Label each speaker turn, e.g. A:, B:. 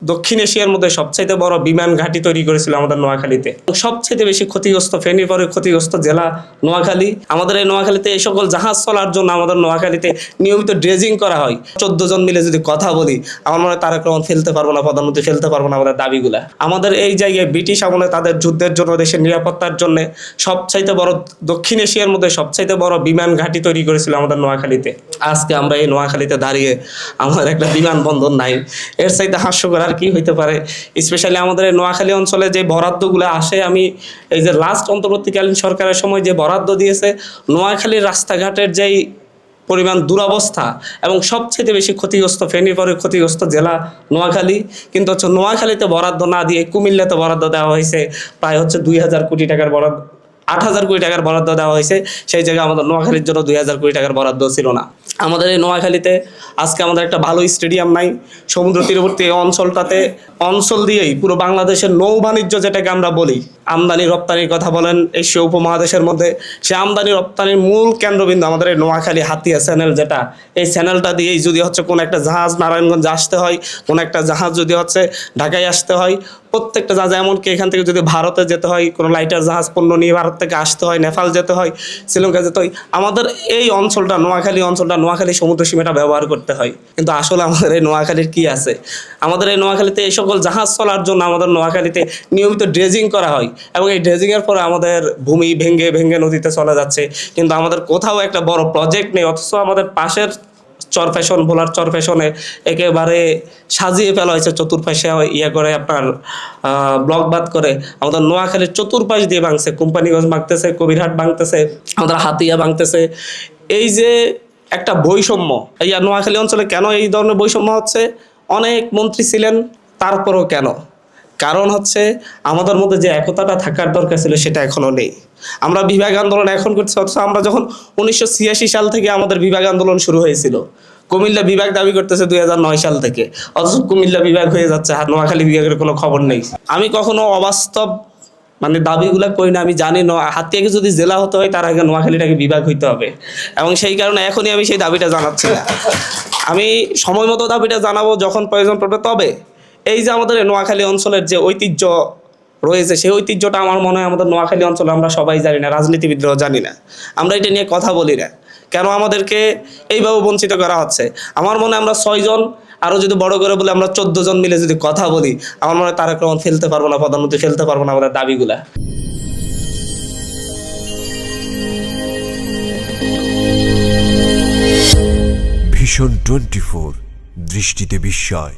A: দক্ষিণ এশিয়ার মধ্যে সবচাইতে বড় বিমান ঘাঁটি তৈরি করেছিল আমাদের নোয়াখালীতে। সবচাইতে বেশি ক্ষতিগ্রস্ত ফেনীর পরে ক্ষতিগ্রস্ত জেলা নোয়াখালী। আমাদের এই নোয়াখালীতে এই সকল জাহাজ চলার জন্য আমাদের নোয়াখালীতে নিয়মিত ড্রেজিং করা হয়। 14 জন মিলে যদি কথা বলি, আমার মনে হয় তারেক রহমান ফেলতে পারবো না, প্রধানমন্ত্রী ফেলতে পারবো না আমাদের দাবিগুলা। আমাদের এই জায়গায় ব্রিটিশ আমলে তাদের যুদ্ধের জন্য, দেশের নিরাপত্তার জন্য সবচাইতে বড়, দক্ষিণ এশিয়ার মধ্যে সবচাইতে বড় বিমান ঘাঁটি তৈরি করেছিল আমাদের নোয়াখালীতে। আজকে আমরা এই নোয়াখালীতে দাঁড়িয়ে আমাদের একটা বিমানবন্দর নাই, এর চাইতে হাস্যকর আর কি হইতে পারে। স্পেশালি আমাদের নোয়াখালী অঞ্চলে যে বরাদ্দগুলো আসে, আমি এই যে লাস্ট অন্তর্বর্তীকালীন সরকারের সময় যে বরাদ্দ দিয়েছে, নোয়াখালীর রাস্তাঘাটের যেই পরিমাণ দুরবস্থা এবং সবচেয়ে বেশি ক্ষতিগ্রস্ত ফেনীর পরে ক্ষতিগ্রস্ত জেলা নোয়াখালী, কিন্তু হচ্ছে নোয়াখালীতে বরাদ্দ না দিয়ে কুমিল্লাতে বরাদ্দ দেওয়া হয়েছে। প্রায় হচ্ছে 2000 কোটি টাকার বরাদ্দ, 8000 কোটি টাকার বরাদ্দ দেওয়া হয়েছে। সেই জায়গায় আমাদের নোয়াখালীর জন্য 2000 কোটি টাকার বরাদ্দ ছিল না। আমাদের এই নোয়াখালীতে আজকে আমাদের একটা ভালো স্টেডিয়াম নাই। সমুদ্র তীরবর্তী অঞ্চল দিয়েই পুরো বাংলাদেশের নৌ বাণিজ্য, যেটাকে আমরা বলি আমদানি রপ্তানির কথা বলেন এশীয় উপমহাদেশের মধ্যে, সে আমদানি রপ্তানির মূল কেন্দ্রবিন্দু আমাদের এই নোয়াখালী হাতিয়া চ্যানেল, যেটা এই চ্যানেলটা দিয়েই যদি হচ্ছে কোনো একটা জাহাজ নারায়ণগঞ্জ আসতে হয়, কোনো একটা জাহাজ যদি হচ্ছে ঢাকায় আসতে হয়, প্রত্যেকটা জাহাজ, এমনকি এখান থেকে যদি ভারতে যেতে হয়, কোনো লাইটার জাহাজ পণ্য নিয়ে ভারত থেকে আসতে হয়, নেপাল যেতে হয়, শ্রীলঙ্কা যেতে হয়, আমাদের এই অঞ্চলটা নোয়াখালী সমুদ্র সীমাটা ব্যবহার করতে হয়। কিন্তু আসলে আমাদের এই নোয়াখালীর কি আছে? আমাদের এই নোয়াখালীতে এই সকল জাহাজ চলার জন্য আমাদের নোয়াখালীতে নিয়মিত ড্রেজিং করা হয়, এবং এই ড্রেজিংয়ের পরে আমাদের ভূমি ভেঙে ভেঙে নদীতে চলে যাচ্ছে। কিন্তু আমাদের কোথাও একটা বড় প্রজেক্ট নেই, অথচ আমাদের পাশের চরফ্যাশন, ভোলার চরফ্যাশনে একেবারে সাজিয়ে ফেলা হয়েছে, চতুর্পাশে করে আপনার ব্লকবাদ করে আমাদের নোয়াখালীর চতুর্পাশ দিয়ে ভাঙছে। কোম্পানিগঞ্জ ভাঙতেছে, কবিরহাট ভাঙতেছে, আমাদের হাতিয়া ভাঙতেছে। এই যে একটা বৈষম্য, এই নোয়াখালী অঞ্চলে কেন এই ধরনের বৈষম্য হচ্ছে? অনেক মন্ত্রী ছিলেন, তারপরও কেন? কারণ হচ্ছে আমাদের মধ্যে যে একতাটা থাকার দরকার ছিল, সেটা এখনো নেই। আমরা বিভাগ আন্দোলন এখন করছি, অথচ আমরা যখন 1986 সাল থেকে আমাদের বিভাগ আন্দোলন শুরু হয়েছিল, কুমিল্লা বিভাগ দাবি করতেছে 2009 সাল থেকে, অথচ কুমিল্লা বিভাগ হয়ে যাচ্ছে, আর নোয়াখালী বিভাগের কোনো খবর নেই। আমি কখনো অবাস্তব দাবিগুলা করি না। আমি জানি হাতিয়াকে যদি জেলা হতে হয়, তার আগে নোয়াখালীটাকে বিভাগ হইতে হবে, এবং সেই কারণে এখনই আমি সেই দাবিটা জানাচ্ছি না। আমি সময় মতো দাবিটা জানাবো যখন প্রয়োজন পড়বে। তবে এই যে আমাদের নোয়াখালী অঞ্চলের যে ঐতিহ্য রয়েছে, সেই ঐতিহ্যটা আমার মনে হয় আমাদের নোয়াখালী অঞ্চলে আমরা সবাই জানি না, রাজনীতিবিদরাও জানি না। আমরা এটা নিয়ে কথা বলি না, কেন আমাদেরকে এইভাবে বঞ্চিত করা হচ্ছে? আমার মনে হয় আমরা 6 জন, আরও যদি বড় করে বলে আমরা 14 জন মিলে যদি কথা বলি, আমার মনে হয় তারেক রহমান ফেলতে পারবো না, প্রধানমন্ত্রী ফেলতে পারবো না আমাদের দাবিগুলা।
B: ভিশন 24, দৃষ্টিতে বিস্ময়।